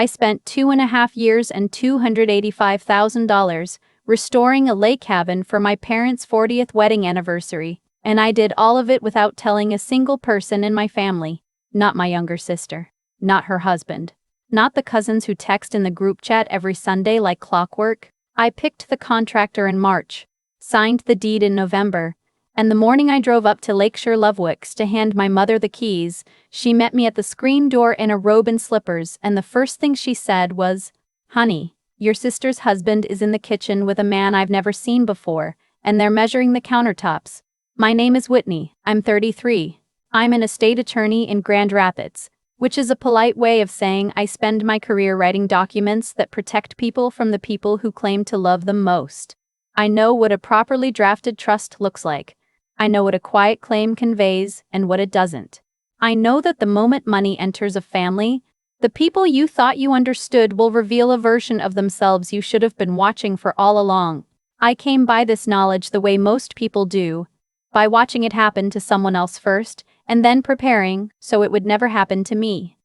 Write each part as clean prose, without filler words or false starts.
I spent 2.5 years and $285,000 restoring a lake cabin for my parents' 40th wedding anniversary, and I did all of it without telling a single person in my family. Not my younger sister. Not her husband. Not the cousins who text in the group chat every Sunday like clockwork. I picked the contractor in March, signed the deed in November, and the morning I drove up to Lake Charlevoix to hand my mother the keys, she met me at the screen door in a robe and slippers, and the first thing she said was, "Honey, your sister's husband is in the kitchen with a man I've never seen before, and they're measuring the countertops. My name is Whitney, I'm 33. I'm an estate attorney in Grand Rapids," which is a polite way of saying I spend my career writing documents that protect people from the people who claim to love them most. I know what a properly drafted trust looks like. I know what a quiet claim conveys and what it doesn't. I know that the moment money enters a family, the people you thought you understood will reveal a version of themselves you should have been watching for all along. I came by this knowledge the way most people do, by watching it happen to someone else first, and then preparing so it would never happen to me.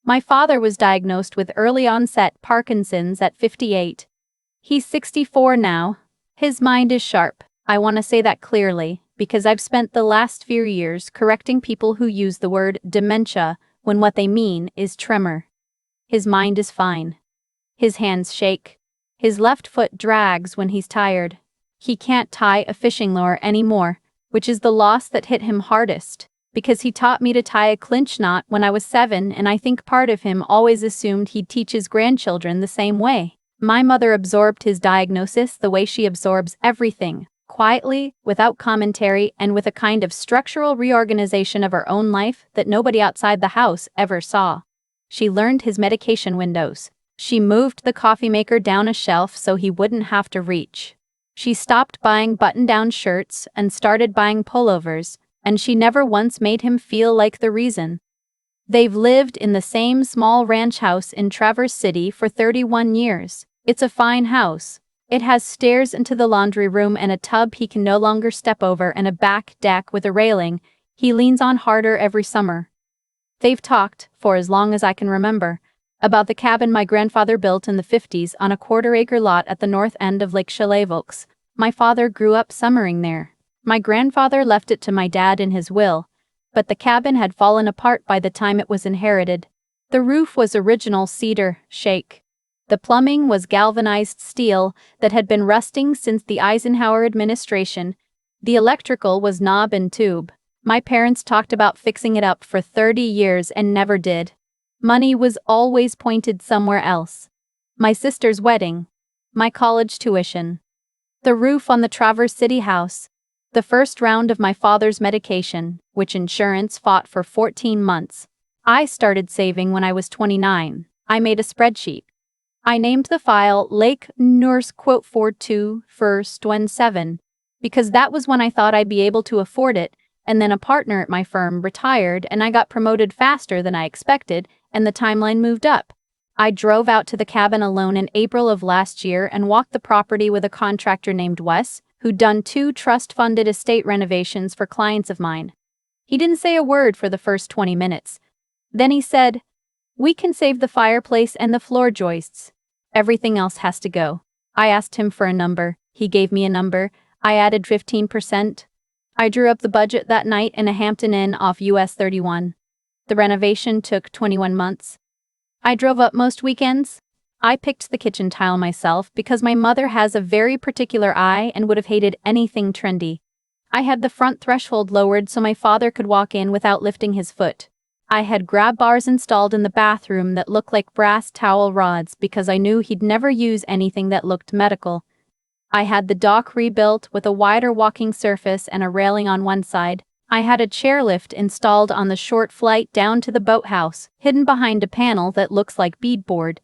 My father was diagnosed with early-onset Parkinson's at 58. He's 64 now. His mind is sharp. I want to say that clearly, because I've spent the last few years correcting people who use the word dementia when what they mean is tremor. His mind is fine. His hands shake. His left foot drags when he's tired. He can't tie a fishing lure anymore, which is the loss that hit him hardest, because he taught me to tie a clinch knot when I was 7, and I think part of him always assumed he'd teach his grandchildren the same way. My mother absorbed his diagnosis the way she absorbs everything, quietly, without commentary, and with a kind of structural reorganization of her own life that nobody outside the house ever saw. She learned his medication windows. She moved the coffee maker down a shelf so he wouldn't have to reach. She stopped buying button-down shirts and started buying pullovers, and she never once made him feel like the reason. They've lived in the same small ranch house in Traverse City for 31 years. It's a fine house. It has stairs into the laundry room and a tub he can no longer step over and a back deck with a railing he leans on harder every summer. They've talked, for as long as I can remember, about the cabin my grandfather built in the 50s on a quarter-acre lot at the north end of Lake Charlevoix. My father grew up summering there. My grandfather left it to my dad in his will, but the cabin had fallen apart by the time it was inherited. The roof was original cedar shake. The plumbing was galvanized steel that had been rusting since the Eisenhower administration. The electrical was knob and tube. My parents talked about fixing it up for 30 years and never did. Money was always pointed somewhere else. My sister's wedding. My college tuition. The roof on the Traverse City house. The first round of my father's medication, which insurance fought for 14 months. I started saving when I was 29. I made a spreadsheet. I named the file Lake Nurse Quote 42 First 17, because that was when I thought I'd be able to afford it, and then a partner at my firm retired and I got promoted faster than I expected, and the timeline moved up. I drove out to the cabin alone in April of last year and walked the property with a contractor named Wes, who'd done 2 trust-funded estate renovations for clients of mine. He didn't say a word for the first 20 minutes. Then he said, "We can save the fireplace and the floor joists. Everything else has to go." I asked him for a number. He gave me a number. I added 15%. I drew up the budget that night in a Hampton Inn off US 31. The renovation took 21 months. I drove up most weekends. I picked the kitchen tile myself because my mother has a very particular eye and would have hated anything trendy. I had the front threshold lowered so my father could walk in without lifting his foot. I had grab bars installed in the bathroom that looked like brass towel rods because I knew he'd never use anything that looked medical. I had the dock rebuilt with a wider walking surface and a railing on one side. I had a chairlift installed on the short flight down to the boathouse, hidden behind a panel that looks like beadboard.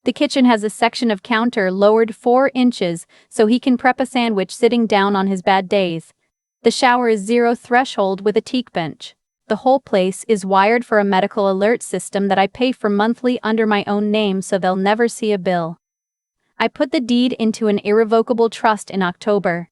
The kitchen has a section of counter lowered 4 inches so he can prep a sandwich sitting down on his bad days. The shower is 0 threshold with a teak bench. The whole place is wired for a medical alert system that I pay for monthly under my own name so they'll never see a bill. I put the deed into an irrevocable trust in October.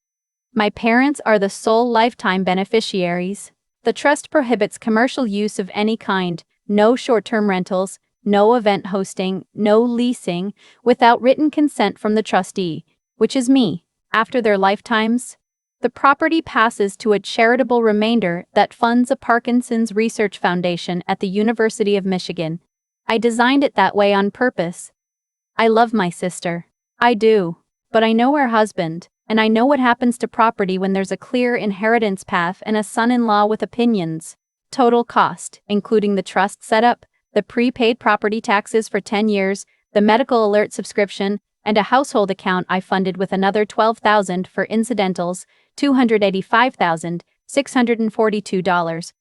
My parents are the sole lifetime beneficiaries. The trust prohibits commercial use of any kind, no short-term rentals, no event hosting, no leasing, without written consent from the trustee, which is me. After their lifetimes, the property passes to a charitable remainder that funds a Parkinson's research foundation at the University of Michigan. I designed it that way on purpose. I love my sister. I do. But I know her husband, and I know what happens to property when there's a clear inheritance path and a son-in-law with opinions. Total cost, including the trust setup, the prepaid property taxes for 10 years, the medical alert subscription, and a household account I funded with another $12,000 for incidentals, $285,642.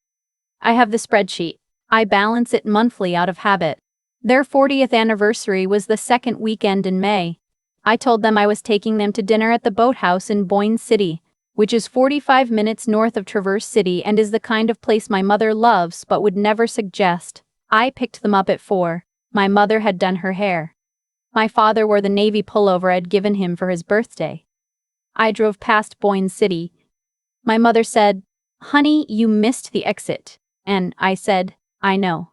I have the spreadsheet. I balance it monthly out of habit. Their 40th anniversary was the second weekend in May. I told them I was taking them to dinner at the Boathouse in Boyne City, which is 45 minutes north of Traverse City and is the kind of place my mother loves but would never suggest. I picked them up at 4. My mother had done her hair. My father wore the navy pullover I'd given him for his birthday. I drove past Boyne City. My mother said, "Honey, you missed the exit." And I said, "I know."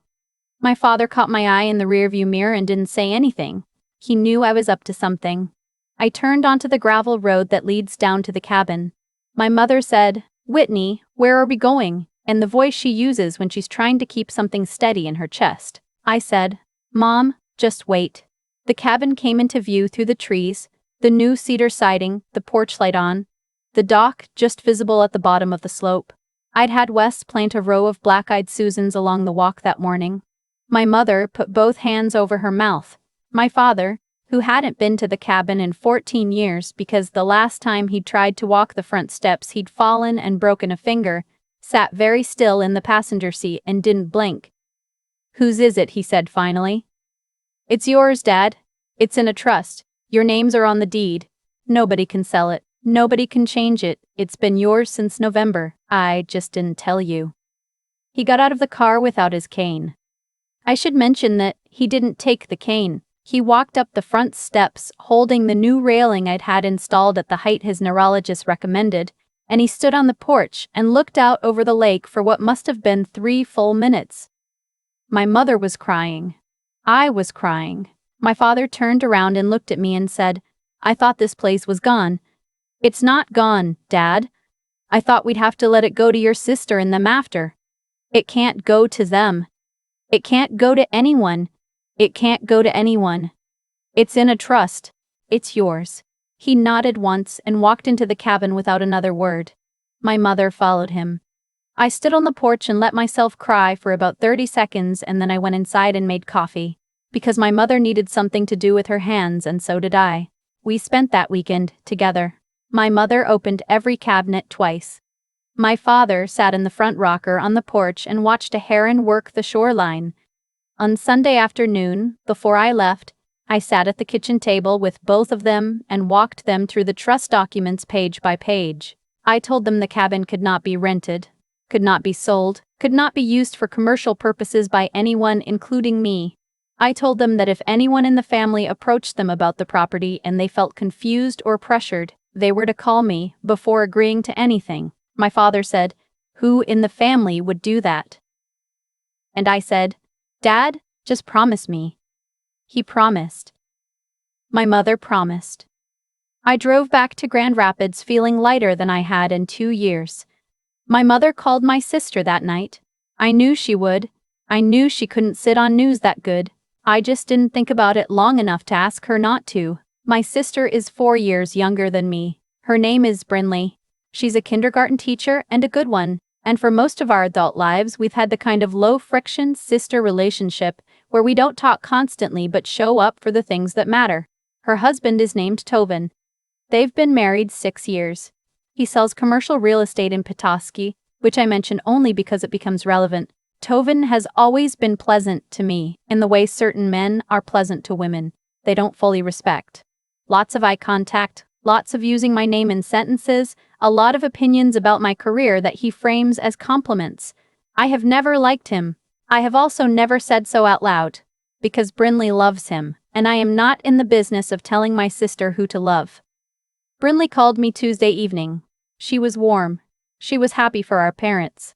My father caught my eye in the rearview mirror and didn't say anything. He knew I was up to something. I turned onto the gravel road that leads down to the cabin. My mother said, "Whitney, where are we going?" in the voice she uses when she's trying to keep something steady in her chest. I said, "Mom, just wait." The cabin came into view through the trees, the new cedar siding, the porch light on, the dock just visible at the bottom of the slope. I'd had Wes plant a row of black-eyed Susans along the walk that morning. My mother put both hands over her mouth. My father, who hadn't been to the cabin in 14 years because the last time he'd tried to walk the front steps he'd fallen and broken a finger, sat very still in the passenger seat and didn't blink. "Whose is it?" he said finally. "It's yours, Dad. It's in a trust. Your names are on the deed. Nobody can sell it. Nobody can change it. It's been yours since November. I just didn't tell you." He got out of the car without his cane. I should mention that he didn't take the cane. He walked up the front steps, holding the new railing I'd had installed at the height his neurologist recommended, and he stood on the porch and looked out over the lake for what must have been 3 full minutes. My mother was crying. I was crying. My father turned around and looked at me and said, "I thought this place was gone." "It's not gone, Dad. I thought we'd have to let it go to your sister and them after." "It can't go to them. It can't go to anyone. It can't go to anyone. It's in a trust. It's yours." He nodded once and walked into the cabin without another word. My mother followed him. I stood on the porch and let myself cry for about 30 seconds, and then I went inside and made coffee. Because my mother needed something to do with her hands, and so did I. We spent that weekend together. My mother opened every cabinet twice. My father sat in the front rocker on the porch and watched a heron work the shoreline. On Sunday afternoon, before I left, I sat at the kitchen table with both of them and walked them through the trust documents page by page. I told them the cabin could not be rented, could not be sold, could not be used for commercial purposes by anyone, including me. I told them that if anyone in the family approached them about the property and they felt confused or pressured, they were to call me before agreeing to anything. My father said, "Who in the family would do that?" And I said, "Dad, just promise me." He promised. My mother promised. I drove back to Grand Rapids feeling lighter than I had in 2 years. My mother called my sister that night. I knew she would. I knew she couldn't sit on news that good. I just didn't think about it long enough to ask her not to. My sister is 4 years younger than me. Her name is Brinley. She's a kindergarten teacher and a good one. And for most of our adult lives, we've had the kind of low-friction sister relationship where we don't talk constantly but show up for the things that matter. Her husband is named Tovin. They've been married 6 years. He sells commercial real estate in Petoskey, which I mention only because it becomes relevant. Tovin has always been pleasant to me in the way certain men are pleasant to women. They don't fully respect. Lots of eye contact, lots of using my name in sentences, a lot of opinions about my career that he frames as compliments. I have never liked him. I have also never said so out loud. Because Brinley loves him, and I am not in the business of telling my sister who to love. Brinley called me Tuesday evening. She was warm. She was happy for our parents.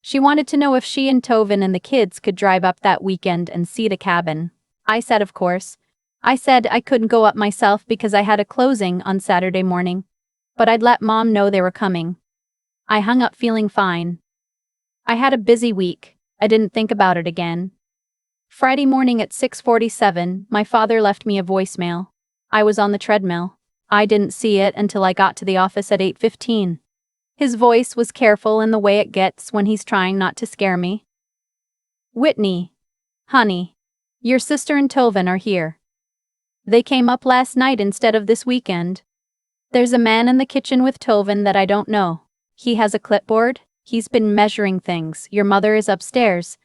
She wanted to know if she and Tovin and the kids could drive up that weekend and see the cabin. I said of course. I said I couldn't go up myself because I had a closing on Saturday morning, but I'd let Mom know they were coming. I hung up feeling fine. I had a busy week. I didn't think about it again. Friday morning at 6:47, my father left me a voicemail. I was on the treadmill. I didn't see it until I got to the office at 8:15. His voice was careful in the way it gets when he's trying not to scare me. Whitney. Honey. Your sister and Tovin are here. They came up last night instead of this weekend. There's a man in the kitchen with Tovin that I don't know. He has a clipboard. He's been measuring things. Your mother is upstairs.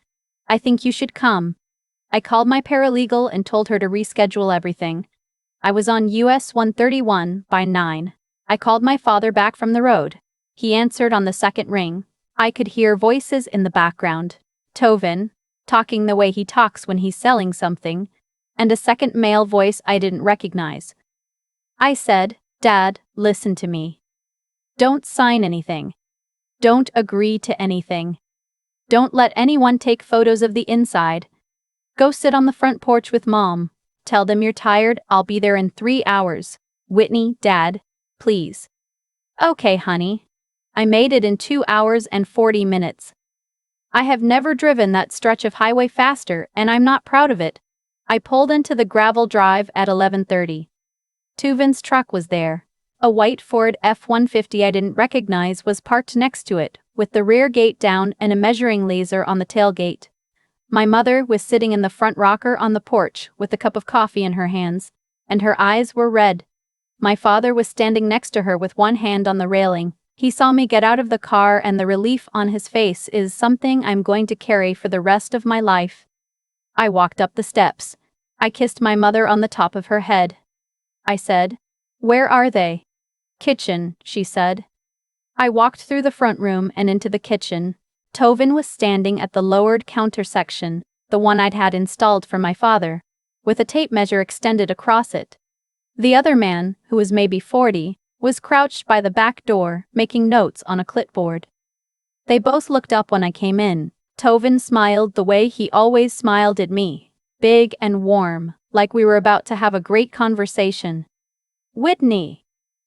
I think you should come. I called my paralegal and told her to reschedule everything. I was on US 131 by 9. I called my father back from the road. He answered on the second ring. I could hear voices in the background. Tovin, talking the way he talks when he's selling something, and a second male voice I didn't recognize. I said, Dad, listen to me. Don't sign anything. Don't agree to anything. Don't let anyone take photos of the inside. Go sit on the front porch with Mom. Tell them you're tired. I'll be there in 3 hours. Whitney, Dad, please. Okay, honey. I made it in 2 hours and 40 minutes. I have never driven that stretch of highway faster, and I'm not proud of it. I pulled into the gravel drive at 11:30. Tovin's truck was there. A white Ford F-150 I didn't recognize was parked next to it, with the rear gate down and a measuring laser on the tailgate. My mother was sitting in the front rocker on the porch with a cup of coffee in her hands, and her eyes were red. My father was standing next to her with one hand on the railing. He saw me get out of the car, and the relief on his face is something I'm going to carry for the rest of my life. I walked up the steps. I kissed my mother on the top of her head. I said, Where are they? Kitchen, she said. I walked through the front room and into the kitchen. Tovin was standing at the lowered counter section, the one I'd had installed for my father, with a tape measure extended across it. The other man, who was maybe 40, was crouched by the back door, making notes on a clipboard. They both looked up when I came in. Tovin smiled the way he always smiled at me, big and warm, like we were about to have a great conversation. Whitney!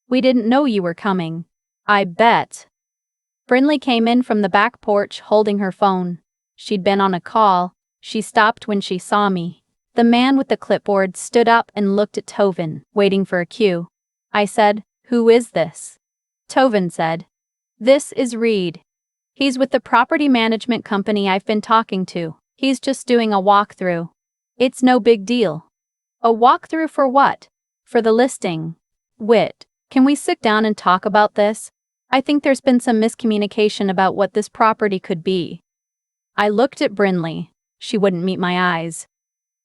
We didn't know you were coming. I bet. Brinley came in from the back porch holding her phone. She'd been on a call. She stopped when she saw me. The man with the clipboard stood up and looked at Tovin, waiting for a cue. I said, Who is this? Tovin said, This is Reed. He's with the property management company I've been talking to. He's just doing a walkthrough. It's no big deal. A walkthrough for what? For the listing. Whit, can we sit down and talk about this? I think there's been some miscommunication about what this property could be. I looked at Brinley. She wouldn't meet my eyes.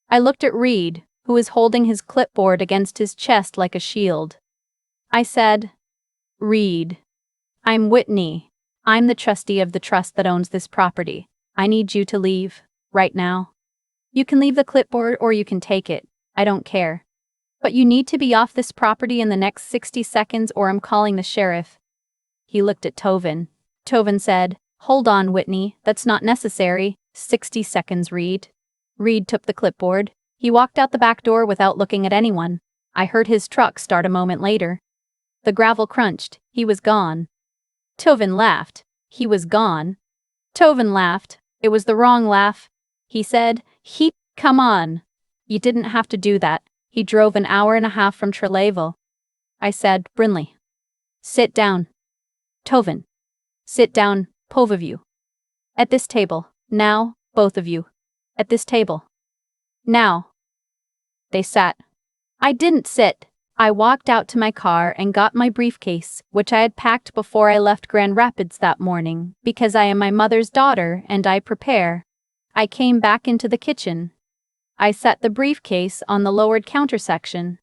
I looked at Reed, who was holding his clipboard against his chest like a shield. I said, Reed. I'm Whitney. I'm the trustee of the trust that owns this property. I need you to leave, right now. You can leave the clipboard or you can take it. I don't care. But you need to be off this property in the next 60 seconds or I'm calling the sheriff. He looked at Tovin. Tovin said, Hold on, Whitney, that's not necessary. 60 seconds, Reed. Reed took the clipboard. He walked out the back door without looking at anyone. I heard his truck start a moment later. The gravel crunched. He was gone. Tovin laughed. He was gone. Tovin laughed. It was the wrong laugh. He said, Come on. You didn't have to do that. He drove an hour and a half from Charlevoix. I said, Brinley. Sit down. Tovin. Sit down, both of you. At this table. Now, both of you. At this table. Now. They sat. I didn't sit. I walked out to my car and got my briefcase, which I had packed before I left Grand Rapids that morning, because I am my mother's daughter and I prepare. I came back into the kitchen. I set the briefcase on the lowered counter section.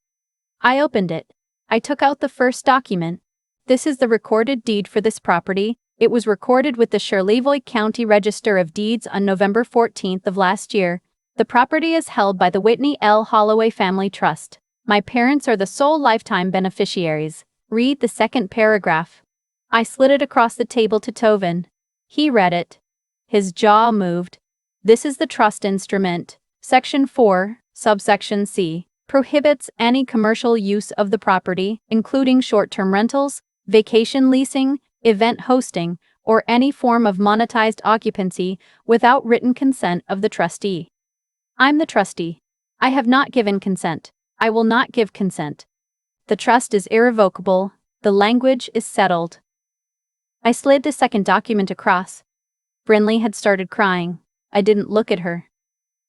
I opened it. I took out the first document. This is the recorded deed for this property. It was recorded with the Charlevoix County Register of Deeds on November 14th of last year. The property is held by the Whitney L. Holloway Family Trust. My parents are the sole lifetime beneficiaries. Read the second paragraph. I slid it across the table to Tovin. He read it. His jaw moved. This is the trust instrument. Section 4, subsection C, prohibits any commercial use of the property, including short-term rentals, vacation leasing, event hosting, or any form of monetized occupancy without written consent of the trustee. I'm the trustee. I have not given consent. I will not give consent. The trust is irrevocable. The language is settled. I slid the second document across. Brinley had started crying. I didn't look at her.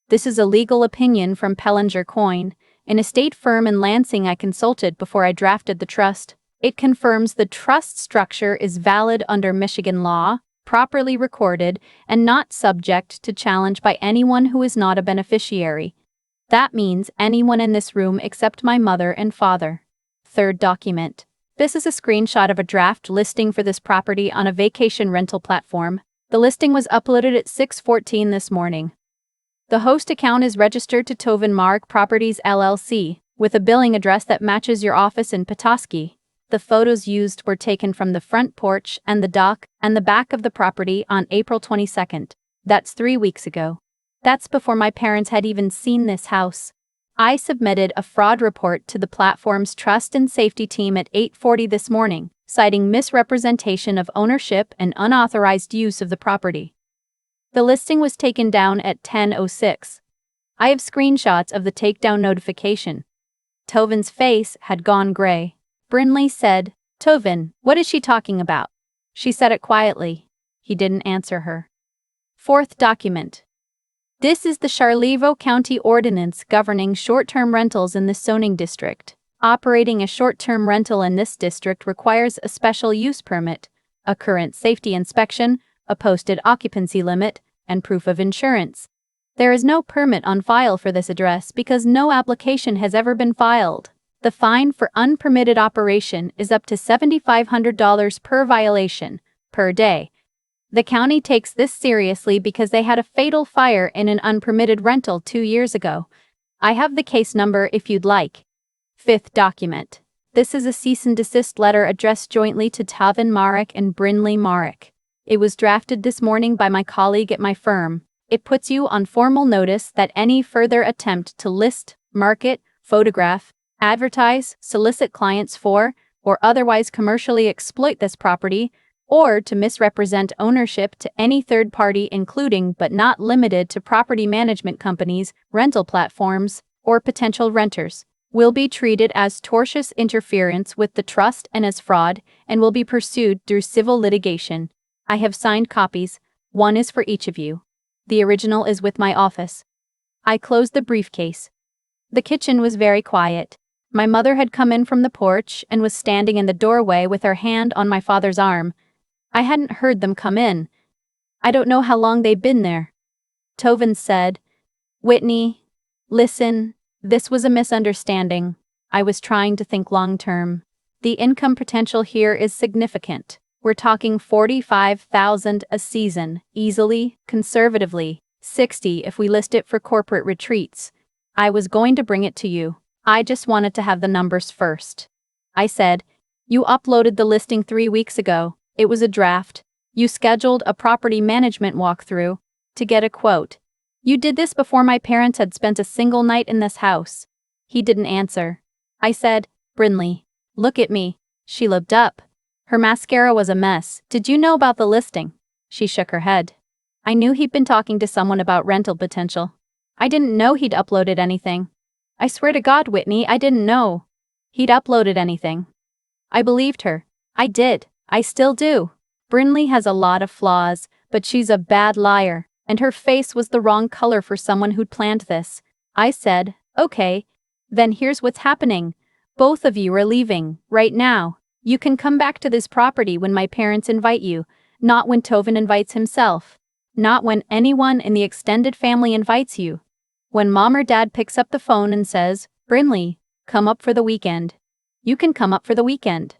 This is a legal opinion from Pellinger Coyne, an estate firm in Lansing I consulted before I drafted the trust. It confirms the trust structure is valid under Michigan law, properly recorded, and not subject to challenge by anyone who is not a beneficiary. That means anyone in this room except my mother and father. Third document. This is a screenshot of a draft listing for this property on a vacation rental platform. The listing was uploaded at 6:14 this morning. The host account is registered to Tovin Mark Properties LLC, with a billing address that matches your office in Petoskey. The photos used were taken from the front porch and the dock and the back of the property on April 22nd. That's 3 weeks ago. That's before my parents had even seen this house. I submitted a fraud report to the platform's trust and safety team at 8:40 this morning, citing misrepresentation of ownership and unauthorized use of the property. The listing was taken down at 10:06. I have screenshots of the takedown notification. Tovin's face had gone gray. Brinley said, "Tovin, what is she talking about?" She said it quietly. He didn't answer her. Fourth document. This is the Charlevoix County Ordinance governing short-term rentals in the zoning district. Operating a short-term rental in this district requires a special use permit, a current safety inspection, a posted occupancy limit, and proof of insurance. There is no permit on file for this address because no application has ever been filed. The fine for unpermitted operation is up to $7,500 per violation, per day. The county takes this seriously because they had a fatal fire in an unpermitted rental 2 years ago. I have the case number if you'd like. Fifth document. This is a cease and desist letter addressed jointly to Tovin Marek and Brinley Marek. It was drafted this morning by my colleague at my firm. It puts you on formal notice that any further attempt to list, market, photograph, advertise, solicit clients for, or otherwise commercially exploit this property, or to misrepresent ownership to any third party including but not limited to property management companies, rental platforms, or potential renters, will be treated as tortious interference with the trust and as fraud, and will be pursued through civil litigation. I have signed copies. One is for each of you. The original is with my office. I closed the briefcase. The kitchen was very quiet. My mother had come in from the porch and was standing in the doorway with her hand on my father's arm. I hadn't heard them come in. I don't know how long they'd been there. Tovin said, "Whitney, listen, this was a misunderstanding. I was trying to think long-term. The income potential here is significant. We're talking $45,000 a season, easily, conservatively, $60 if we list it for corporate retreats. I was going to bring it to you. I just wanted to have the numbers first." I said, "You uploaded the listing 3 weeks ago. It was a draft. You scheduled a property management walkthrough to get a quote. You did this before my parents had spent a single night in this house." He didn't answer. I said, "Brinley, look at me." She looked up. Her mascara was a mess. "Did you know about the listing?" She shook her head. "I knew he'd been talking to someone about rental potential. I didn't know he'd uploaded anything. I swear to God, Whitney, I didn't know he'd uploaded anything." I believed her. I did. I still do. Brinley has a lot of flaws, but she's a bad liar, and her face was the wrong color for someone who'd planned this. I said, "Okay, then here's what's happening. Both of you are leaving, right now. You can come back to this property when my parents invite you, not when Tovin invites himself. Not when anyone in the extended family invites you. When Mom or Dad picks up the phone and says, 'Brinley, come up for the weekend,' you can come up for the weekend.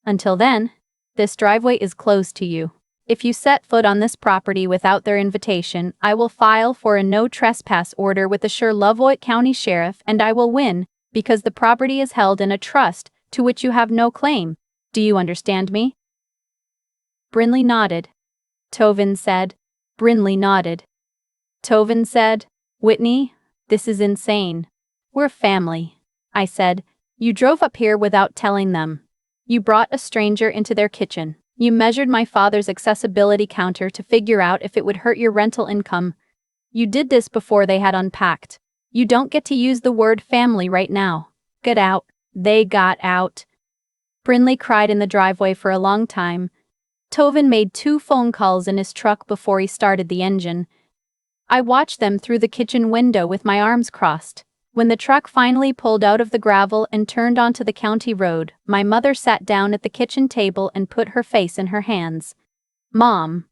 Until then, this driveway is closed to you. If you set foot on this property without their invitation, I will file for a no trespass order with the Charlevoix County Sheriff and I will win, because the property is held in a trust to which you have no claim. Do you understand me?" Brinley nodded. Tovin said, Brinley nodded. Tovin said, "Whitney, this is insane." "We're family," I said. "You drove up here without telling them. You brought a stranger into their kitchen. You measured my father's accessibility counter to figure out if it would hurt your rental income. You did this before they had unpacked. You don't get to use the word family right now. Get out." They got out. Brinley cried in the driveway for a long time. Tovin made 2 phone calls in his truck before he started the engine. I watched them through the kitchen window with my arms crossed. When the truck finally pulled out of the gravel and turned onto the county road, my mother sat down at the kitchen table and put her face in her hands. "Mom."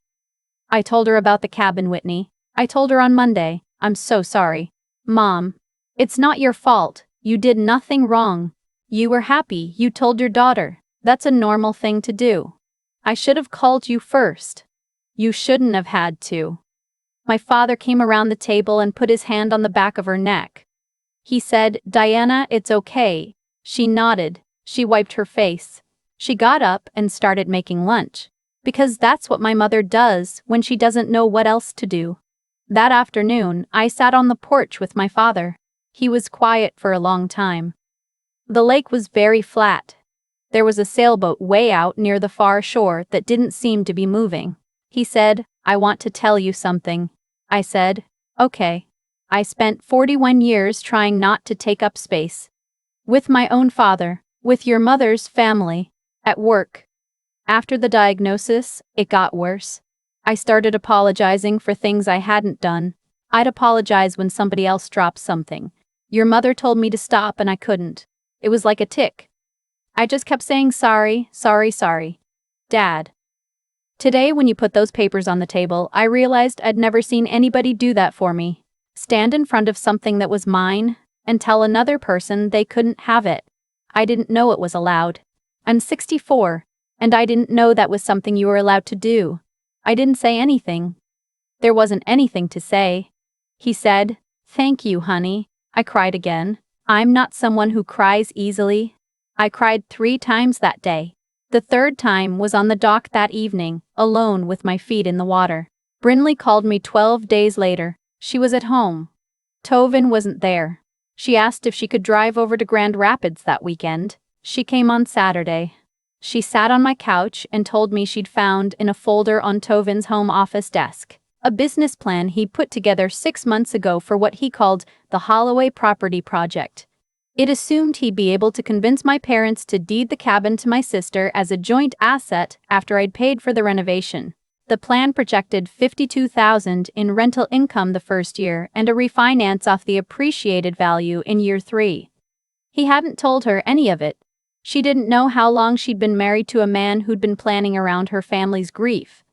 I told her about the cabin, Whitney. I told her on Monday. "I'm so sorry. Mom. It's not your fault. You did nothing wrong. You were happy, you told your daughter. That's a normal thing to do. I should have called you first. You shouldn't have had to." My father came around the table and put his hand on the back of her neck. He said, "Diana, it's okay." She nodded. She wiped her face. She got up and started making lunch. Because that's what my mother does when she doesn't know what else to do. That afternoon, I sat on the porch with my father. He was quiet for a long time. The lake was very flat. There was a sailboat way out near the far shore that didn't seem to be moving. He said, "I want to tell you something." I said, "Okay." I spent 41 years trying not to take up space. With my own father, with your mother's family, at work. After the diagnosis, it got worse. I started apologizing for things I hadn't done. I'd apologize when somebody else dropped something. Your mother told me to stop and I couldn't. It was like a tic. I just kept saying sorry, sorry, sorry. Dad. Today when you put those papers on the table, I realized I'd never seen anybody do that for me. Stand in front of something that was mine and tell another person they couldn't have it. I didn't know it was allowed. I'm 64, and I didn't know that was something you were allowed to do. I didn't say anything. There wasn't anything to say. He said, "Thank you, honey." I cried again. I'm not someone who cries easily. I cried 3 times that day. The 3rd time was on the dock that evening, alone with my feet in the water. Brinley called me 12 days later. She was at home. Tovin wasn't there. She asked if she could drive over to Grand Rapids that weekend. She came on Saturday. She sat on my couch and told me she'd found in a folder on Tovin's home office desk a business plan he put together 6 months ago for what he called the Holloway Property Project. It assumed he'd be able to convince my parents to deed the cabin to my sister as a joint asset after I'd paid for the renovation. The plan projected $52,000 in rental income the first year and a refinance off the appreciated value in year 3. He hadn't told her any of it. She didn't know how long she'd been married to a man who'd been planning around her family's grief.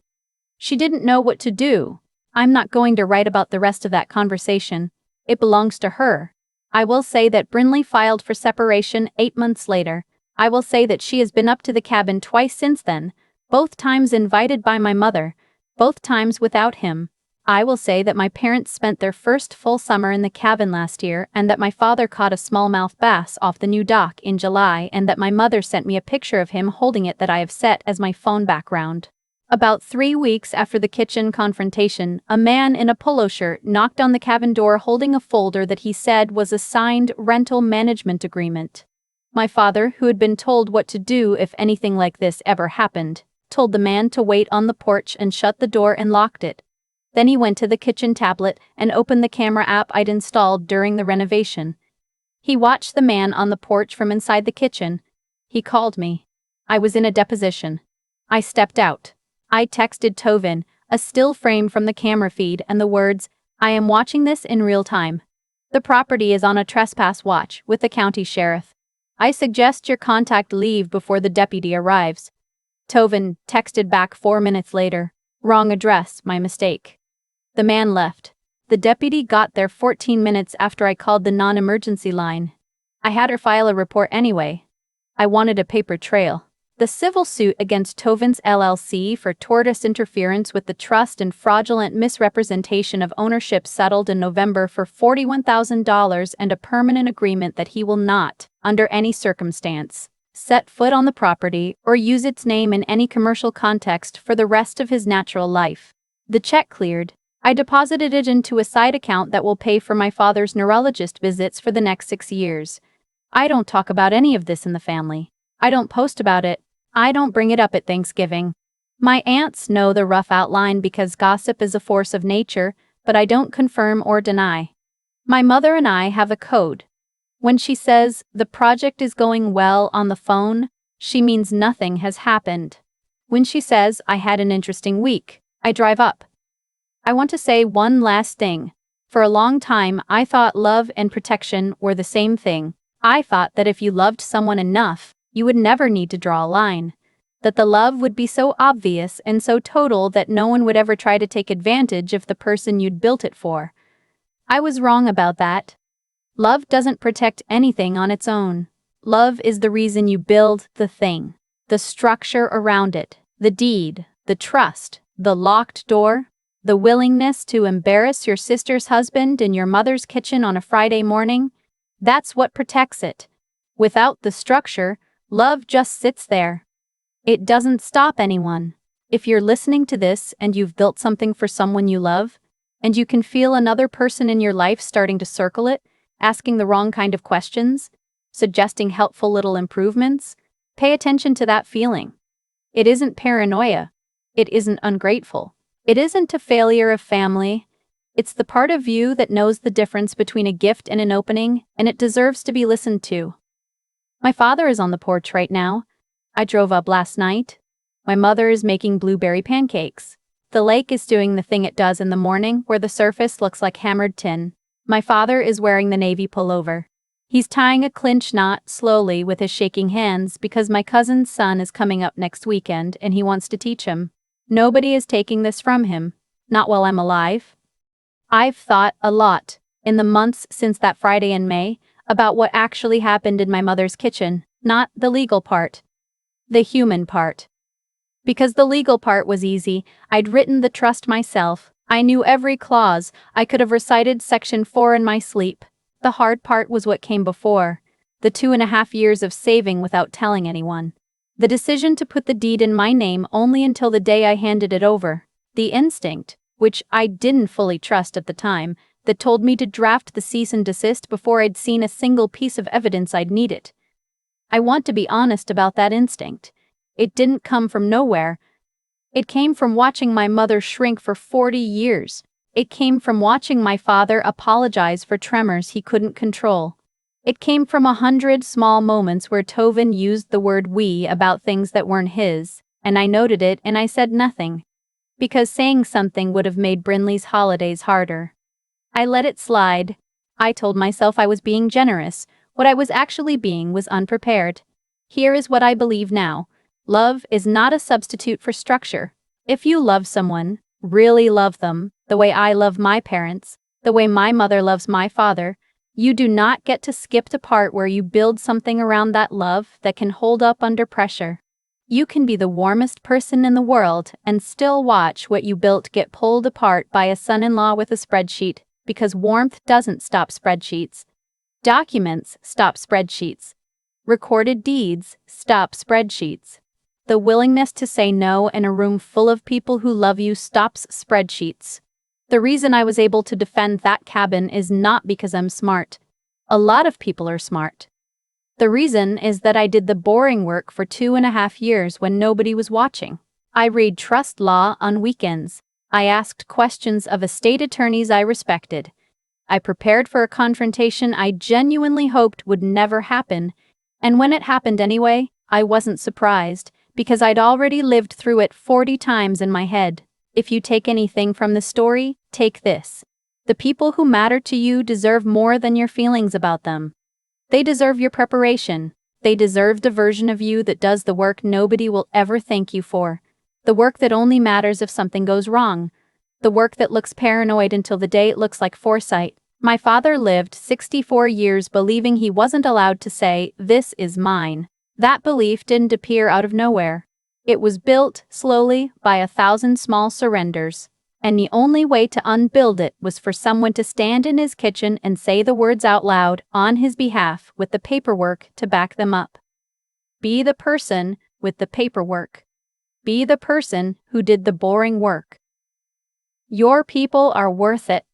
She didn't know what to do. I'm not going to write about the rest of that conversation. It belongs to her. I will say that Brinley filed for separation 8 months later. I will say that she has been up to the cabin twice since then, both times invited by my mother, both times without him. I will say that my parents spent their first full summer in the cabin last year and that my father caught a smallmouth bass off the new dock in July and that my mother sent me a picture of him holding it that I have set as my phone background. About 3 weeks after the kitchen confrontation, a man in a polo shirt knocked on the cabin door holding a folder that he said was a signed rental management agreement. My father, who had been told what to do if anything like this ever happened, told the man to wait on the porch and shut the door and locked it. Then he went to the kitchen tablet and opened the camera app I'd installed during the renovation. He watched the man on the porch from inside the kitchen. He called me. I was in a deposition. I stepped out. I texted Tovin, a still frame from the camera feed and the words, "I am watching this in real time. The property is on a trespass watch with the county sheriff. I suggest your contact leave before the deputy arrives." Tovin texted back 4 minutes later, "Wrong address, my mistake." The man left. The deputy got there 14 minutes after I called the non-emergency line. I had her file a report anyway. I wanted a paper trail. The civil suit against Tovin's LLC for tortious interference with the trust and fraudulent misrepresentation of ownership settled in November for $41,000 and a permanent agreement that he will not, under any circumstance, set foot on the property or use its name in any commercial context for the rest of his natural life. The check cleared. I deposited it into a side account that will pay for my father's neurologist visits for the next 6 years. I don't talk about any of this in the family. I don't post about it. I don't bring it up at Thanksgiving. My aunts know the rough outline because gossip is a force of nature, but I don't confirm or deny. My mother and I have a code. When she says the project is going well on the phone, she means nothing has happened. When she says I had an interesting week, I drive up. I want to say one last thing. For a long time, I thought love and protection were the same thing. I thought that if you loved someone enough, you would never need to draw a line. That the love would be so obvious and so total that no one would ever try to take advantage of the person you'd built it for. I was wrong about that. Love doesn't protect anything on its own. Love is the reason you build the thing, the structure around it, the deed, the trust, the locked door, the willingness to embarrass your sister's husband in your mother's kitchen on a Friday morning. That's what protects it. Without the structure, love just sits there. It doesn't stop anyone. If you're listening to this and you've built something for someone you love, and you can feel another person in your life starting to circle it, asking the wrong kind of questions, suggesting helpful little improvements, pay attention to that feeling. It isn't paranoia. It isn't ungrateful. It isn't a failure of family. It's the part of you that knows the difference between a gift and an opening, and it deserves to be listened to. My father is on the porch right now. I drove up last night. My mother is making blueberry pancakes. The lake is doing the thing it does in the morning where the surface looks like hammered tin. My father is wearing the navy pullover. He's tying a clinch knot slowly with his shaking hands because my cousin's son is coming up next weekend and he wants to teach him. Nobody is taking this from him. Not while I'm alive. I've thought a lot, in the months since that Friday in May, about what actually happened in my mother's kitchen, not the legal part. The human part. Because the legal part was easy, I'd written the trust myself. I knew every clause. I could have recited Section 4 in my sleep. The hard part was what came before. The 2.5 years of saving without telling anyone. The decision to put the deed in my name only until the day I handed it over. The instinct, which I didn't fully trust at the time, that told me to draft the cease and desist before I'd seen a single piece of evidence I'd needed. I want to be honest about that instinct. It didn't come from nowhere. It came from watching my mother shrink for 40 years. It came from watching my father apologize for tremors he couldn't control. It came from 100 small moments where Tovin used the word we about things that weren't his, and I noted it and I said nothing. Because saying something would have made Brinley's holidays harder. I let it slide. I told myself I was being generous. What I was actually being was unprepared. Here is what I believe now. Love is not a substitute for structure. If you love someone, really love them, the way I love my parents, the way my mother loves my father, you do not get to skip the part where you build something around that love that can hold up under pressure. You can be the warmest person in the world and still watch what you built get pulled apart by a son-in-law with a spreadsheet, because warmth doesn't stop spreadsheets. Documents stop spreadsheets. Recorded deeds stop spreadsheets. The willingness to say no in a room full of people who love you stops spreadsheets. The reason I was able to defend that cabin is not because I'm smart. A lot of people are smart. The reason is that I did the boring work for 2.5 years when nobody was watching. I read trust law on weekends. I asked questions of estate attorneys I respected. I prepared for a confrontation I genuinely hoped would never happen, and when it happened anyway, I wasn't surprised, because I'd already lived through it 40 times in my head. If you take anything from the story, take this. The people who matter to you deserve more than your feelings about them. They deserve your preparation. They deserve the version of you that does the work nobody will ever thank you for. The work that only matters if something goes wrong. The work that looks paranoid until the day it looks like foresight. My father lived 64 years believing he wasn't allowed to say, "This is mine." That belief didn't appear out of nowhere. It was built, slowly, by 1,000 small surrenders. And the only way to unbuild it was for someone to stand in his kitchen and say the words out loud, on his behalf, with the paperwork to back them up. Be the person with the paperwork. Be the person who did the boring work. Your people are worth it.